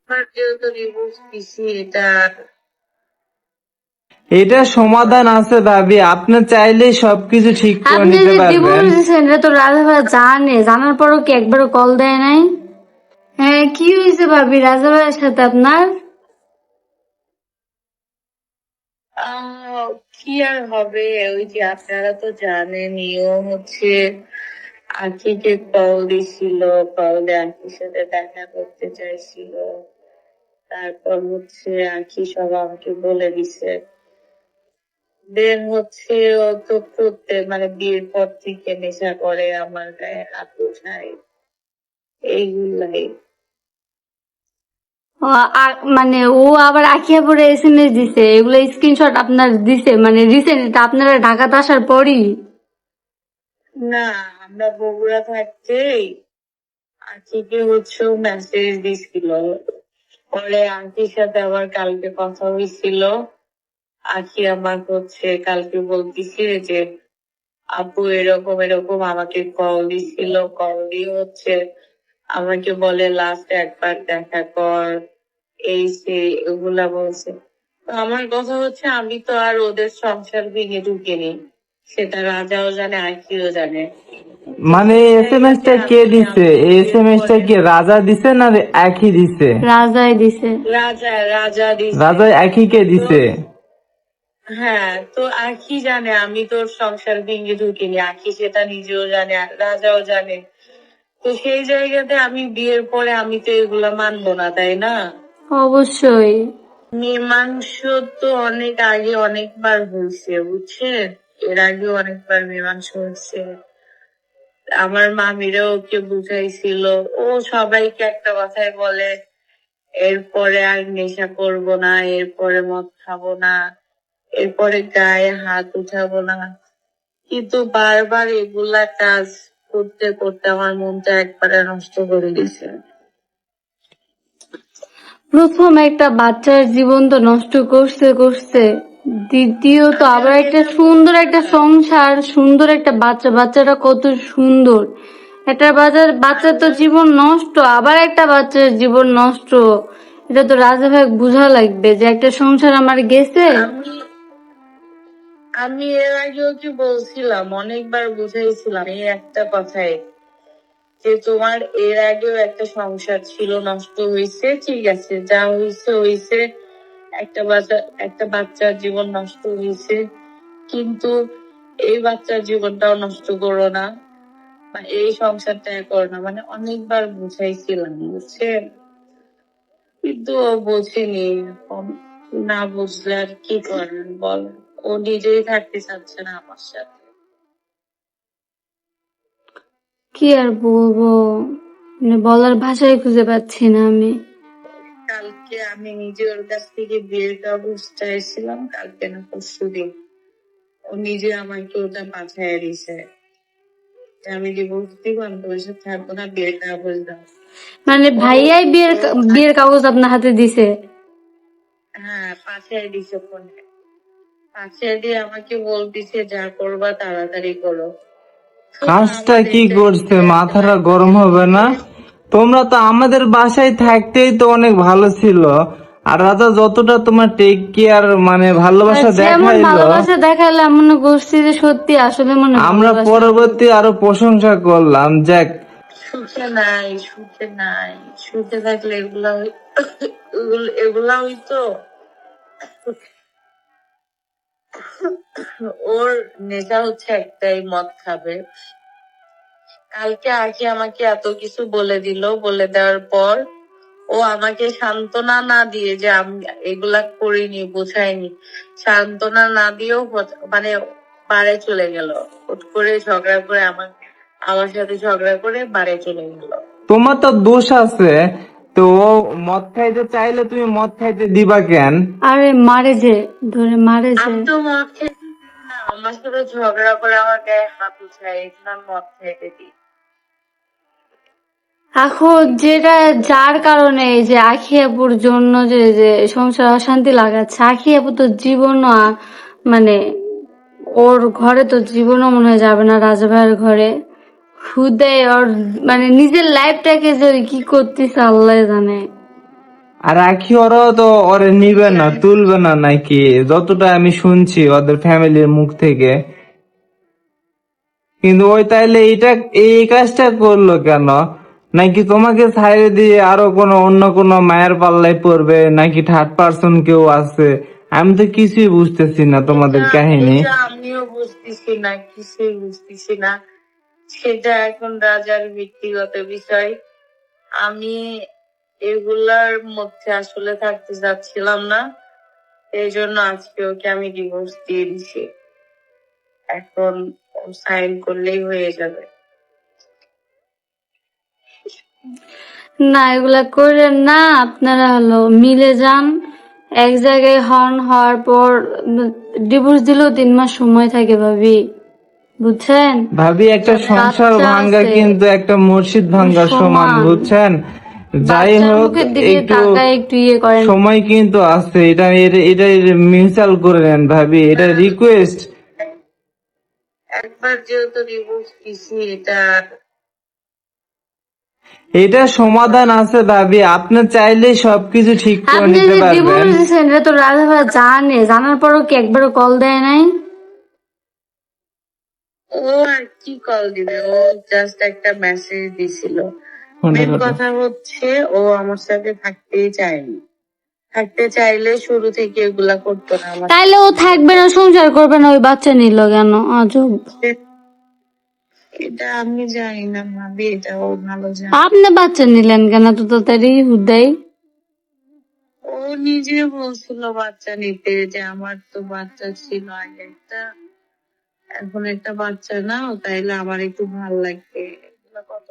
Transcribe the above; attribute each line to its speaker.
Speaker 1: আর যেহেতু ডিভোর্স দিছি এটা
Speaker 2: এটা সমাধান আছে ভাবি, আপনি চাইলেই সবকিছু ঠিক করে
Speaker 3: আপনি
Speaker 2: নিতে
Speaker 3: যে
Speaker 2: পারবেন।
Speaker 3: ডিভোর্স দিচ্ছেন এটা তো রাজা ভাই জানে, জানার পরও কি একবারও কল দেয় নাই? হ্যাঁ, কি হয়েছে ভাবি রাজা ভাইয়ের সাথে আপনার?
Speaker 1: কি আর হবে, ওই যে আপনারা তো জানেনই, ও হচ্ছে আখিকে কল দিছিল, কলে আখির সাথে দেখা করতে চাইছিল। তারপর হচ্ছে আখি সব আমাকে বলে দিছে। দেন হচ্ছে ও তো প্রত্যেক মানে বিয়ের পর থেকে নেশা করে, আমার গায়ে হাত উঠায়, এইগুলাই।
Speaker 3: আর মানে ও আবার আখিয়া পরে এসএমএস দিছে, এগুলো স্ক্রিনশট আপনার দিছে মানে রিসেন্ট, এটা আপনারা ঢাকাতে আসার পরই?
Speaker 1: না, আমরা বগুড়া থাকতেই আখিকে হচ্ছে মেসেজ দিছিল। পরে আন্টির সাথে আমার কালকে কথা হয়েছিল। আখি আমার হচ্ছে কালকে বলতেছে যে আপু এরকম এরকম আমাকে কল দিছিল, কল দিয়ে হচ্ছে আমাকে বলে লাস্ট একবার দেখা কর, এই সে এগুলা বলছে। তো আমার কথা হচ্ছে আমি তো আর ওদের সংসার ভেঙে ঢুকিনি, সেটা রাজাও জানে আখিও জানে। তো
Speaker 2: মানে
Speaker 1: সেই
Speaker 2: এসএমএস
Speaker 1: জায়গাতে
Speaker 2: টা কে
Speaker 1: আমি
Speaker 2: দিছে?
Speaker 1: আমাকে বিয়ের
Speaker 2: এসএমএস টা
Speaker 1: পরে
Speaker 2: কি রাজা দিছে না একই দিছে?
Speaker 3: রাজাই দিছে।
Speaker 1: রাজা রাজা দিছে।
Speaker 2: রাজা একই কে
Speaker 1: তো
Speaker 2: দিছে?
Speaker 1: হ্যাঁ, তো আখি জানে আমি তোর সংসার ভেঙে ঢুকিনি, আখি সেটা নিজেও জানে আর রাজাও জানে। তো সেই জায়গাতে আমি বিয়ের পরে আমি তো এগুলা মানবো না, তাই না?
Speaker 3: অবশ্যই।
Speaker 1: মীমাংস তো অনেক আগে অনেকবার হয়েছে বুঝছেন, এর আগে অনেকবার মীমাংস হয়েছে। আমার মামিরাও ওকে বুঝাইছিল, ও সবাইকে একটা কথাই বলে এরপরে আর নেশা করব না, এরপরে মদ খাবো না, এরপরে গায়ে হাত উঠাবো না। কিন্তু বারবার এগুলা কাজ করতে করতে আমার মনটা একবারে নষ্ট করে দিছে।
Speaker 3: প্রথম একটা বাচ্চার জীবন তো নষ্ট করছে করছে, দ্বিতীয়ত
Speaker 1: আমি
Speaker 3: আবার একটা
Speaker 1: এটা
Speaker 3: সুন্দর একটা
Speaker 1: বলছিলাম,
Speaker 3: সংসার, সুন্দর একটা বাচ্চা, বাচ্চাটা কত সুন্দর। একটা বাচ্চার তো
Speaker 1: আমি
Speaker 3: জীবন নষ্ট, আবার একটা বাচ্চার জীবন নষ্ট। এটা তো রাজা ভাই বুঝা লাগবে যে একটা সংসার আমার গেছে।
Speaker 1: আমি আমি এর আগেও কি বলছিলাম, অনেকবার বুঝাইছিলাম এই একটা কথাই, যে তোমার এর আগেও একটা সংসার ছিল, নষ্ট হয়েছে, ঠিক আছে, যা হয়েছে হয়েছে, একটা বাচ্চার জীবন নষ্ট হয়েছে, কিন্তু এই বাচ্চার জীবনটাও নষ্ট করো না, বা এই সংসারটা করো না, মানে অনেকবার বুঝাইছিলাম বুঝছেন, কিন্তু ও বোঝেনি। এখন না বুঝলে আর কি করবেন বল, ও নিজেই থাকতে চাচ্ছে না আমার সাথে।
Speaker 3: কি আর বলবো, মানে বলার ভাষাই খুঁজে পাচ্ছি না আমি।
Speaker 1: কালকে আমি নিজে ওর কাছ থেকে বিয়ের কাগজ চাইছিলাম, কালকে না পরশু দিন ও নিজে আমাকে ওটা পাঠিয়ে দিছে যে আমি ডিভোর্স দিব, আমি তোমার সাথে থাকবো না, বিয়ের কাগজ দাও।
Speaker 3: মানে
Speaker 1: ও
Speaker 3: ভাইয়াই
Speaker 1: ও
Speaker 3: বিয়ের কাগজ আপনার হাতে দিছে?
Speaker 1: হ্যাঁ, পাঠিয়ে দিছে ফোনে, পাঠিয়ে দিয়ে আমাকে বলতেছে যা করবা তাড়াতাড়ি করো। তো
Speaker 2: কাজটা
Speaker 1: আমার
Speaker 2: কি
Speaker 1: এটা
Speaker 2: করছে,
Speaker 1: শুনে এত
Speaker 2: মাথাটা গরম
Speaker 1: লাগতেছিল
Speaker 2: হবে না?
Speaker 1: যে
Speaker 2: তোমরা তো আমাদের বাসায় থাকতেই তো অনেক ভালো ছিল, আর রাজা যতটা তোমার টেক কেয়ার মানে
Speaker 3: আর
Speaker 2: ভালোবাসা
Speaker 3: যেমন
Speaker 2: দেখাইলো,
Speaker 3: ভালোবাসা দেখালে আমি মনে করছি যে সত্যি আসলে মনে
Speaker 2: আমরা
Speaker 3: ভালোবাসা।
Speaker 2: পরবর্তী আরো প্রশংসা করলাম। যাক,
Speaker 1: সুখে নাই, সুখে নাই, সুখে থাকলে এগুলা এগুলা হইতো। ওর নেশা হচ্ছে একটাই, মদ খাবে। কালকে আখি আমাকে এত কিছু বলে দিল, বলে দেওয়ার পর ও আমাকে সান্ত্বনা না দিয়ে, যে আমি এগুলা করিনি বোঝাইনি, সান্ত্বনা না দিয়েও মানে বাড়ে চলে গেল, হুট করে ঝগড়া করে আমার সাথে ঝগড়া করে বাড়ে চলে গেল।
Speaker 2: তোমার তো দোষ আছে। তো ও মদ খাইতে চাইলে তুমি মদ খাইতে দিবা কেন?
Speaker 3: আরে মারে যে, ধরে মারে যে।
Speaker 1: আমি তো মদ খেতে দিই না, আমার সাথে ঝগড়া করে আমার গায়ে হাত উঠায়, এখানে আমি মদ খাইতে দিই।
Speaker 3: এখন যেটা, যার কারণে এই যে আখি আপুর জন্য যে যে সংসার অশান্তি লাগাচ্ছে, আখি আপু তো জীবনও মানে ওর ঘরে তো জীবনও মনে হয় যাবে না রাজা ভাইয়ের ঘরে। খুদে ওর মানে নিজের লাইফটাকে যে কি করতেছে আল্লাহ জানে।
Speaker 2: আর রাখি ওরাও তো ওরে নিবে না, তুলবে না নাকি, যতটা আমি শুনছি ওদের ফ্যামিলির মুখ থেকে। কিন্তু ওই তাইলে এই কাজটা করলো কেন? নাকি তোমাকে ছাইড়ে দিয়ে আরো অন্য কোনো মায়ের পাল্লায় পড়বে, নাকি থার্ড পার্সন কেউ আছে? আমি তো কিছুই বুঝতেছি না তোমাদের
Speaker 1: এটা
Speaker 2: কাহিনী।
Speaker 1: এটা আমিও বুঝতেছি না, কিছুই বুঝতেছি না। সেটা এখন রাজার ব্যক্তিগত বিষয়। আমি এগুলার মধ্যে আসলে থাকতে চাচ্ছিলাম না, এই জন্য আজকে ওকে আমি ডিভোর্স দিয়ে দিছি। এখন সাইন করলেই হয়ে যাবে।
Speaker 3: না এগুলা করেন না, আপনারা মিলে যান, এক জায়গায় হওয়ার পর ডিভোর্স দিলেও 3 মাস সময় থাকে ভাবি, বুঝছেন?
Speaker 2: ভাবি, একটা সংসার
Speaker 3: বাচ্চা
Speaker 2: ভাঙ্গা
Speaker 3: আছে,
Speaker 2: কিন্তু একটা মসজিদ ভাঙ্গার সমান,
Speaker 3: সমান।
Speaker 2: বুঝছেন? যাই
Speaker 3: বাচ্চার
Speaker 2: হোক,
Speaker 3: মুখের দিকে
Speaker 2: একটু
Speaker 3: তাকায় একটু ইয়ে করেন।
Speaker 2: সময় কিন্তু আছে, এটা মিউচুয়াল করে নেন ভাবি, এটা রিকোয়েস্ট।
Speaker 1: একবার যেহেতু ডিভোর্স দিছি,
Speaker 2: এটা সমাধান আছে ভাবি, আপনি চাইলে সবকিছু ঠিক করে
Speaker 3: আপনি
Speaker 2: নিতে
Speaker 3: যে
Speaker 2: পারবেন।
Speaker 3: ডিভোর্স দিচ্ছেন এটা তো রাজা ভাই জানে, জানার পরও কি একবারও কল দেয় নাই?
Speaker 1: ও আর কি কল দিবে, ও জাস্ট একটা মেসেজ দিছিল। মেন কথা হচ্ছে ও আমার সাথে থাকতেই চায়নি। থাকতে চাইলে শুরু থেকে এগুলা করতো না আমার
Speaker 3: তাইলে ও থাকবে না, সংসার করবে না, ওই বাচ্চা নিল কেন? আজব।
Speaker 1: সাথে। এটা আমি জানি না ভাবি, এটা ও ভালো জানে।
Speaker 3: আপনি বাচ্চা নিলেন কেন তো তাড়াতাড়ি হুদাই?
Speaker 1: ও নিজে বলছিল বাচ্চা নিতে, যে আমার তো বাচ্চা ছিল আগে একটা, এখন একটা বাচ্চা নাও, তাইলে আমার একটু ভাল লাগবে। এগুলা কত